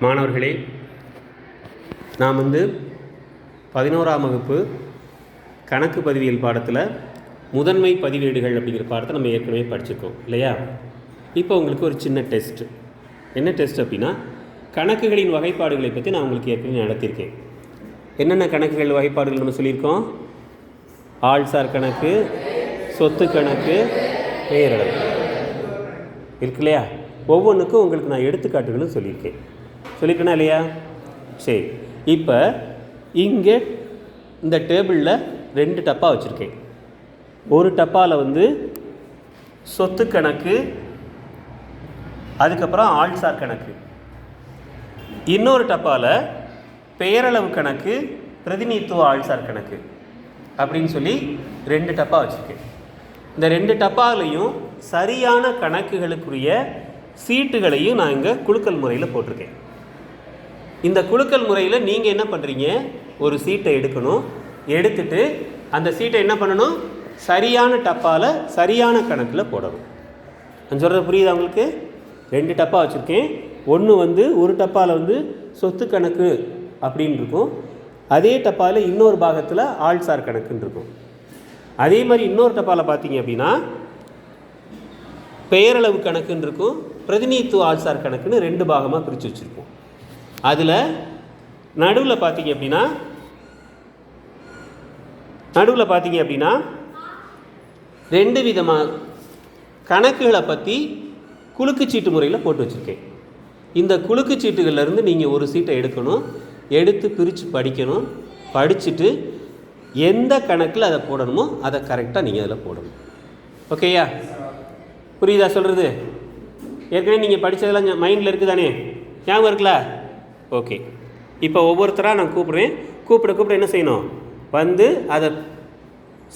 மாணவர்களே, நாம் 11ஆம் வகுப்பு கணக்கு பதிவியல் பாடத்தில் முதன்மை பதிவேடுகள் அப்படிங்கிற பாடத்தை நம்ம ஏற்கனவே படிச்சிருக்கோம் இல்லையா? இப்போ உங்களுக்கு ஒரு சின்ன டெஸ்ட்டு. என்ன டெஸ்ட் அப்படின்னா, கணக்குகளின் வகைப்பாடுகளை பற்றி நான் உங்களுக்கு ஏற்கனவே நடத்தியிருக்கேன். என்னென்ன கணக்குகள் வகைப்பாடுகள் நம்ம சொல்லியிருக்கோம்? ஆள்சார் கணக்கு, சொத்து கணக்கு, பெயரளவு இருக்கு இல்லையா? ஒவ்வொன்றுக்கும் உங்களுக்கு நான் எடுத்துக்காட்டுகளும் சொல்லியிருக்கேனா இல்லையா? சரி, இப்போ இங்கே இந்த டேபிளில் 2 டப்பா வச்சுருக்கேன். ஒரு டப்பாவில் சொத்து கணக்கு, அதுக்கப்புறம் ஆள்சார் கணக்கு. இன்னொரு டப்பாவில் பெயரளவு கணக்கு, பிரதிநிதித்துவ ஆள்சார் கணக்கு அப்படின்னு சொல்லி 2 டப்பா வச்சுருக்கேன். இந்த 2 டப்பாவிலையும் சரியான கணக்குகளுக்குரிய சீட்டுகளையும் நான் இங்கே குலுக்கல் முறையில் போட்டிருக்கேன். இந்த குலுக்கல் முறையில் நீங்கள் என்ன பண்ணுறீங்க? ஒரு சீட்டை எடுக்கணும். எடுத்துட்டு அந்த சீட்டை என்ன பண்ணணும்? சரியான டப்பாவில் சரியான கணக்கில் போடணும். நான் சொல்கிறது புரியுதா உங்களுக்கு? 2 டப்பா வச்சுருக்கேன். ஒன்று ஒரு டப்பாவில் சொத்து கணக்கு அப்படின்னு இருக்கும். அதே டப்பாவில் இன்னொரு பாகத்தில் ஆள்சார் கணக்குன்னு இருக்கும். அதே மாதிரி இன்னொரு டப்பாவில் பார்த்தீங்க அப்படின்னா பெயரளவு கணக்குன்னு இருக்கும், பிரதிநிதித்துவ ஆள்சார் கணக்குன்னு 2 பாகமாக பிரித்து வச்சுருப்போம். அதில் நடுவில் பார்த்தீங்க அப்படின்னா 2 விதமாக கணக்குகளை பற்றி குலுக்குச்சீட்டு முறையில் போட்டு வச்சுருக்கேன். இந்த குலுக்குச்சீட்டுகள்லேருந்து நீங்கள் ஒரு சீட்டை எடுக்கணும். எடுத்து பிரித்து படிக்கணும். படிச்சுட்டு எந்த கணக்கில் அதை போடணுமோ அதை கரெக்டாக நீங்கள் அதில் போடணும். ஓகேயா? புரியுதா சொல்கிறது? ஏற்கனவே நீங்கள் படித்ததெல்லாம் மைண்டில் இருக்குது தானே? ஞாபகம் இருக்குல்ல? ஓகே. இப்போ ஒவ்வொருத்தராக நான் கூப்பிட என்ன செய்யணும்? அதை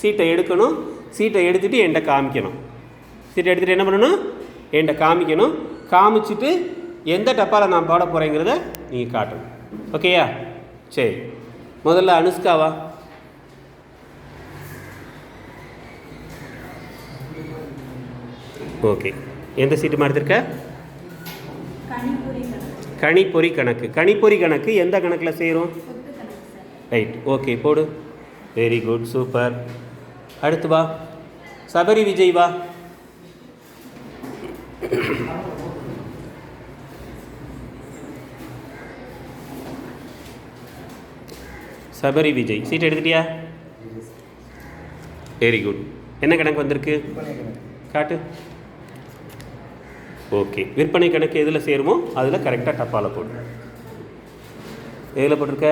சீட்டை எடுக்கணும். சீட்டை எடுத்துகிட்டு என்கிட்ட காமிக்கணும். சீட்டை எடுத்துகிட்டு என்ன பண்ணணும்? என்கிட்ட காமிக்கணும். காமிச்சிட்டு எந்த டப்பாவில் நான் போட போகிறேங்கிறத நீங்கள் காட்டணும். ஓகேயா? சரி, முதல்ல அனுஷ்காவா? ஓகே. எந்த சீட்டு மாறுத்திருக்க? கணிப்பொறி கணக்கு. கணிப்பொறி கணக்கு எந்த கணக்கில் செய்கிறோம்? ரைட், ஓகே, போடு. Very good, super. அடுத்து வா, சபரி விஜய் வா. சபரி விஜய் சீட் எடுத்துட்டியா? Very good. என்ன கணக்கு வந்திருக்கு? காட்டு. ஓகே, விற்பனை கணக்கு எதில் சேருமோ அதில் கரெக்டாக டப்பாவில் போடு. எதில் போட்டிருக்க?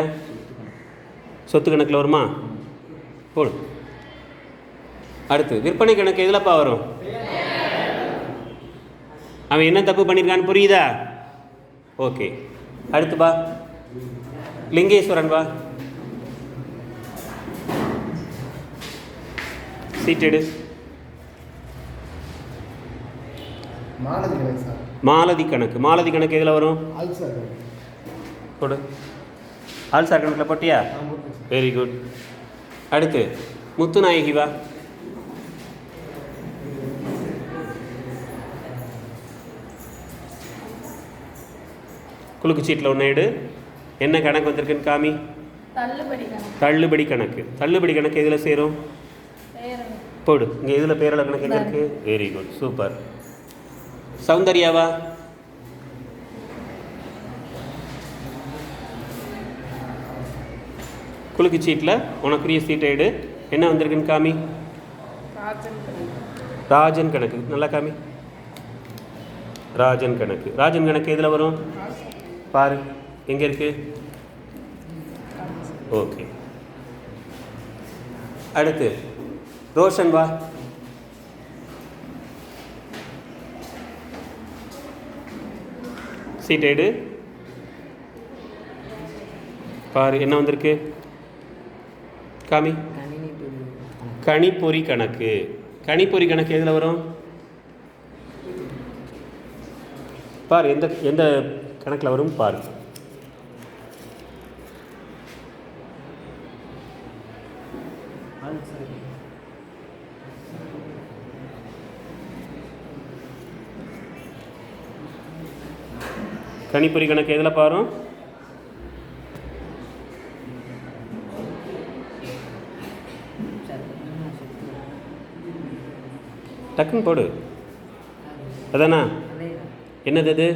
சொத்து கணக்கில் வருமா? போடு. அடுத்து விற்பனை கணக்கு எதிலப்பா வரும்? அவன் என்ன தப்பு பண்ணியிருக்கான்னு புரியுதா? ஓகே, அடுத்து வா, லிங்கேஸ்வரன் வா. சீட் எடு. மாலதி கணக்கு. மாலதி கணக்கு எதில் வரும்? போடு. ஆள்சார் கணக்கில் போட்டியா? Very good. அடுத்து முத்துநாயகி வா. குலுக்கு சீட்டில் ஒன்று எடு. என்ன கணக்கு வந்திருக்குன்னு காமி. தள்ளுபடி கணக்கு. தள்ளுபடி கணக்கு எதில் சேரும்? போடு. இங்கே இதில் பேரளவு கணக்கு எங்கே இருக்குது? Very good, super. சௌந்தர்யாவா? குலுக்கு சீட்டில் உனக்குரிய சீட்டை எடு. என்ன வந்திருக்குன்னு காமி. ராஜன் கணக்கு. நல்லா காமி. ராஜன் கணக்கு. ராஜன் கணக்கு எதில் வரும்? பாரு, எங்கே இருக்கு? ஓகே. அடுத்து ரோஷன் வா. சீட் எடு. பாரு, என்ன வந்திருக்கு? காமி. கணிப்பொறி கணக்கு. கணிப்பொறி கணக்கு எதில் வரும்? பாரு, எந்த கணக்கில் வரும் பாரு. கணிப்பொறி கணக்கு எதில் பாரும்? டக்குன்னு போடு. அதானா? என்னது அது?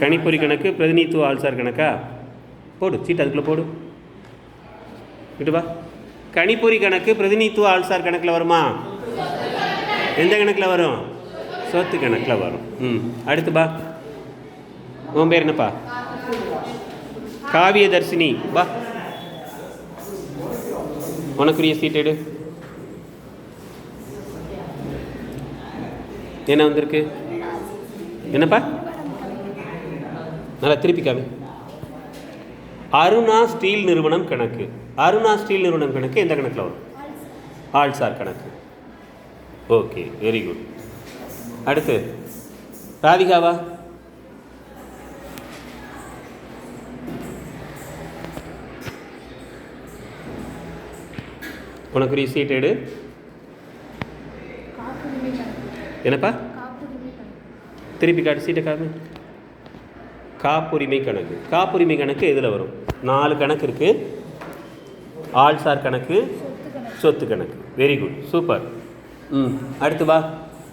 கணிப்பொறி கணக்கு, பிரதிநிதித்துவ ஆள்சார் கணக்கா? போடு, சீட்டு அதுக்குள்ளே போடு. விட்டு வா. கணிப்பொறி கணக்கு பிரதிநிதித்துவ ஆள்சார் கணக்கில் வருமா? எந்த கணக்கில் வரும்? சொத்து கணக்கில் வரும். அடுத்து பா. உன் பேர் என்னப்பா? காவியதர்சினி. பா, உனக்குரிய சீட் எடு. என்ன வந்திருக்கு? என்னப்பா? நல்லா திருப்பி காமி. அருணா ஸ்டீல் நிறுவனம் கணக்கு. அருணா ஸ்டீல் நிறுவனம் கணக்கு எந்த கணக்கில் வரும்? ஆள்சார் கணக்கு. Okay, very good. அடுத்து ராதிகாவா? உனக்குரிய சீட் எடு. என்னப்பா? திருப்பி காட்டு, சீட்டை காமி. காப்புரிமை கணக்கு. காப்புரிமை கணக்கு எதில் வரும்? 4 கணக்கு இருக்குது. ஆள்சார் கணக்கு, சொத்து கணக்கு. Very good, super. அடுத்து வா.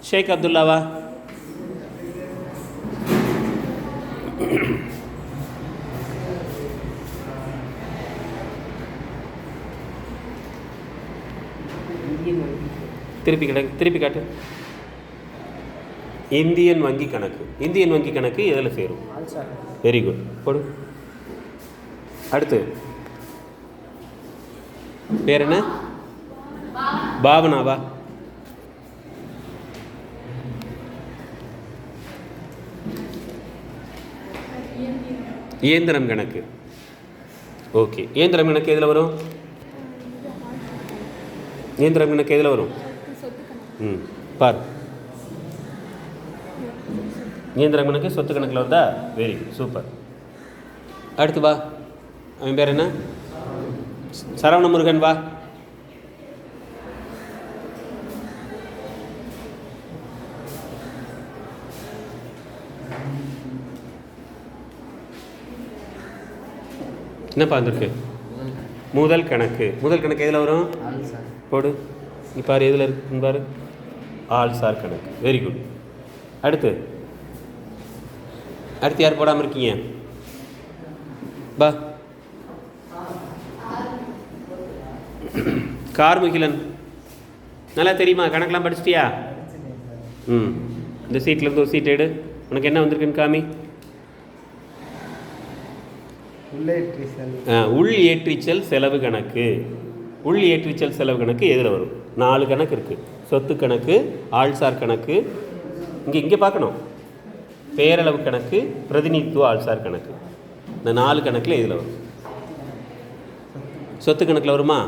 ஷேக் அப்துல்லாவா? திருப்பி காட்டு. இந்தியன் வங்கி கணக்கு. இந்தியன் வங்கி கணக்கு எதில் சேரும்? வெரி குட், போடு. அடுத்து பேர் என்ன? பாவனாவா? இயந்திரம் கணக்கு. ஓகே, இயந்திரம் கணக்கு எதில் வரும்? இயந்திரம் கணக்கு எதில் வரும்? பார். இயந்திரம் கணக்கு சொத்து கணக்கில் வருதா? Very good, super. அடுத்து வா. அவன் பேர் என்ன? சரவண முருகன். வா. என்னப்பா வந்திருக்கு? முதல் கணக்கு. முதல் கணக்கு எதில் வரும்? போடு. நீ பாரு, எதில் இருக்கு பாரு. ஆள்சார் கணக்கு. Very good. அடுத்து யார் போடாமல் இருக்கீங்க? பா. கார்முகிலன். நல்லா தெரியுமா? கணக்கெலாம் படிச்சிட்டியா? இந்த சீட்லேருந்து ஒரு சீட் எடு. உனக்கு என்ன வந்திருக்குன்னு காமி. உள் ஏற்றிச்சல் செலவு கணக்கு. உள் ஏற்றிச்சல் செலவு கணக்கு எதில் வரும்? 4 கணக்கு இருக்குது. சொத்து கணக்கு, ஆள்சார் கணக்கு, இங்கே பார்க்கணும், பேரளவு கணக்கு, பிரதிநிதித்துவ ஆள்சார் கணக்கு. இந்த 4 கணக்கில் இதில் வரும். சொத்து கணக்கில் வருமா?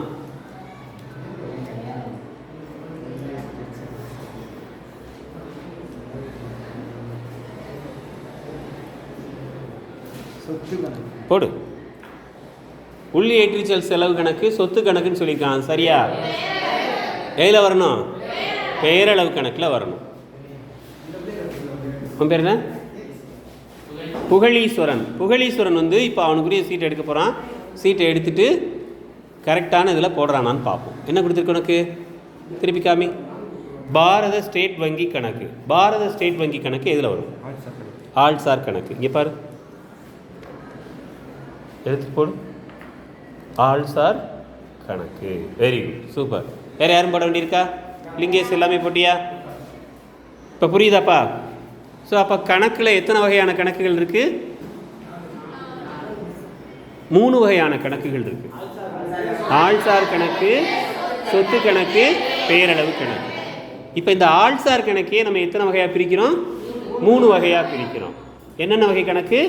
போடு. உள் ஏற்றிச்சல் செலவு கணக்கு சொத்து கணக்குன்னு சொல்லியிருக்கான். சரியா? எதில் வரணும்? பேரளவு கணக்கில் வரணும். உன் பேர் என்ன? புகழீஸ்வரன். புகழீஸ்வரன் இப்போ அவனுக்குரிய சீட்டை எடுக்க போகிறான். சீட்டை எடுத்துட்டு கரெக்டான இதில் போடுறானான்னு பார்ப்போம். என்ன கொடுத்துருக்கு உனக்கு? திருப்பி காமி. பாரத ஸ்டேட் வங்கி கணக்கு. பாரத ஸ்டேட் வங்கி கணக்கு எதில் வரும்? ஆள்சார் கணக்கு. இங்கே பாரு, எடுத்து போடு. ஆள்சார் கணக்கு. Very good, super. வேறு யாரும் போட வேண்டியிருக்கா? லிங்கேஷ் எல்லாமே போட்டியா? இப்போ புரியுதாப்பா? ஸோ அப்போ கணக்கில் எத்தனை வகையான கணக்குகள் இருக்குது? 3 வகையான கணக்குகள் இருக்குது. ஆள்சார் கணக்கு, சொத்து கணக்கு, பேரளவு கணக்கு. இப்போ இந்த ஆள்சார் கணக்கையே நம்ம எத்தனை வகையாக பிரிக்கிறோம்? 3 வகையாக பிரிக்கிறோம். என்னென்ன வகை கணக்கு?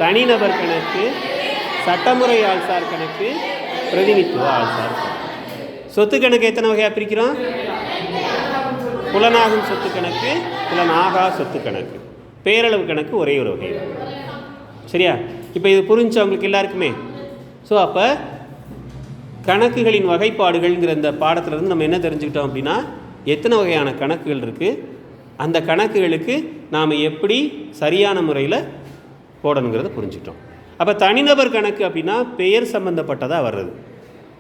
தனிநபர் கணக்கு, சட்டமுறை ஆள்சார் கணக்கு, பிரதிநிதித்துவ ஆள்சார் கணக்கு. சொத்து கணக்கு எத்தனை வகையாக பிரிக்கிறோம்? புலனாகும் சொத்து கணக்கு, புலனாகா சொத்து கணக்கு. பேரளவு கணக்கு ஒரே ஒரு வகை. சரியா? இப்போ இது புரிஞ்சு அவங்களுக்கு எல்லாருக்குமே. ஸோ அப்போ கணக்குகளின் வகைப்பாடுகள்ங்கிற இந்த பாடத்திலேருந்து நம்ம என்ன தெரிஞ்சுக்கிட்டோம் அப்படின்னா, எத்தனை வகையான கணக்குகள் இருக்குது, அந்த கணக்குகளுக்கு நாம் எப்படி சரியான முறையில் போடணுங்கிறத புரிஞ்சுட்டோம். அப்போ தனிநபர் கணக்கு அப்படின்னா பெயர் சம்மந்தப்பட்டதாக வர்றது.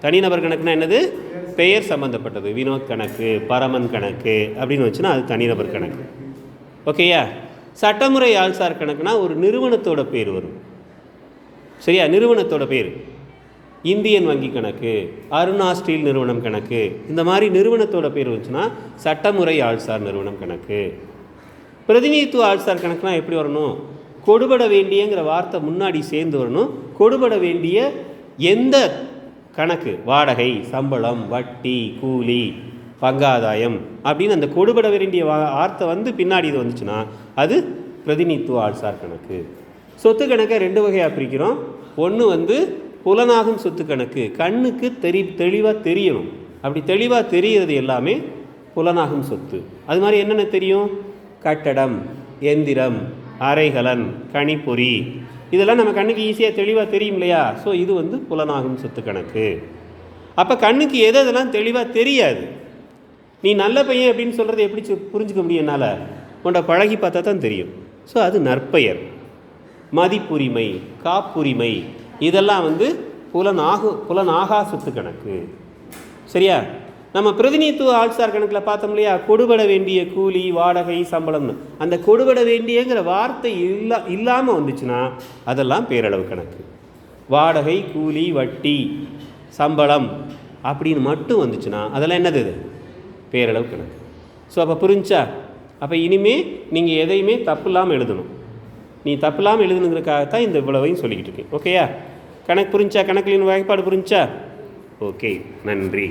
தனிநபர் கணக்குனா என்னது? பெயர் சம்மந்தப்பட்டது. வினோத் கணக்கு, பரமன் கணக்கு அப்படின்னு வச்சுன்னா அது தனிநபர் கணக்கு. ஓகேயா? சட்டமுறை ஆள்சார் கணக்குனா ஒரு நிறுவனத்தோட பேர் வரும். சரியா? நிறுவனத்தோட பேர். இந்தியன் வங்கி கணக்கு, அருணா ஸ்டீல் நிறுவனம் கணக்கு, இந்த மாதிரி நிறுவனத்தோட பேர் வந்துச்சுன்னா சட்டமுறை ஆள்சார் நிறுவனம் கணக்கு. பிரதிநிதித்துவ ஆள்சார் கணக்குனா எப்படி வரணும்? கொடுபட வேண்டியங்கிற வார்த்தை முன்னாடி சேர்ந்து வரணும். கொடுபட வேண்டிய எந்த கணக்கு, வாடகை, சம்பளம், வட்டி, கூலி, பங்காதாயம் அப்படின்னு அந்த கொடுபட வேண்டிய வார்த்தை வந்து பின்னாடி இது வந்துச்சுன்னா அது பிரதிநிதித்துவ ஆள்சார் கணக்கு. சொத்து கணக்கை 2 வகையாக பிரிக்கிறோம். ஒன்று வந்து புலனாகும் சொத்து கணக்கு, கண்ணுக்கு தெளிவாக தெரியணும். அப்படி தெளிவாக தெரிகிறது எல்லாமே புலனாகும் சொத்து. அது மாதிரி என்னென்ன தெரியும்? கட்டடம், எந்திரம், அறைகலன், கணிப்பொறி, இதெல்லாம் நம்ம கண்ணுக்கு ஈஸியாக தெளிவாக தெரியும் இல்லையா? ஸோ இது வந்து புலனாகும் சொத்து கணக்கு. அப்போ கண்ணுக்கு எதெல்லாம் தெளிவாக தெரியாது. நீ நல்ல பையன் அப்படின்னு சொல்கிறது எப்படி புரிஞ்சுக்க முடியும் என்னால்? உன்னை பழகி பார்த்தா தான் தெரியும். ஸோ அது நற்பெயர். மதிப்புரிமை, காப்புரிமை, இதெல்லாம் வந்து புலனாகா சொத்து கணக்கு. சரியா? நம்ம பிரதிநிதித்துவ ஆள்சார் கணக்கில் பார்த்தோம் இல்லையா? கொடுபட வேண்டிய கூலி, வாடகை, சம்பளம்னு அந்த கொடுபட வேண்டியங்கிற வார்த்தை இல்லாமல் வந்துச்சுன்னா அதெல்லாம் பேரளவு கணக்கு. வாடகை, கூலி, வட்டி, சம்பளம் அப்படின்னு மட்டும் வந்துச்சுன்னா அதெல்லாம் என்னது? இது பேரளவு கணக்கு. ஸோ அப்போ புரிஞ்சா? அப்போ இனிமேல் நீங்கள் எதையுமே தப்பு இல்லாமல் எழுதணும். நீ தப்பு இல்லாமல் எழுதுனுங்கிறதுக்காகத்தான் இந்த இவ்வளவையும் சொல்லிக்கிட்டு இருக்கேன். ஓகேயா? கணக்கு புரிஞ்சா? கணக்குலின் வாய்ப்பாடு புரிஞ்சா? ஓகே, நன்றி.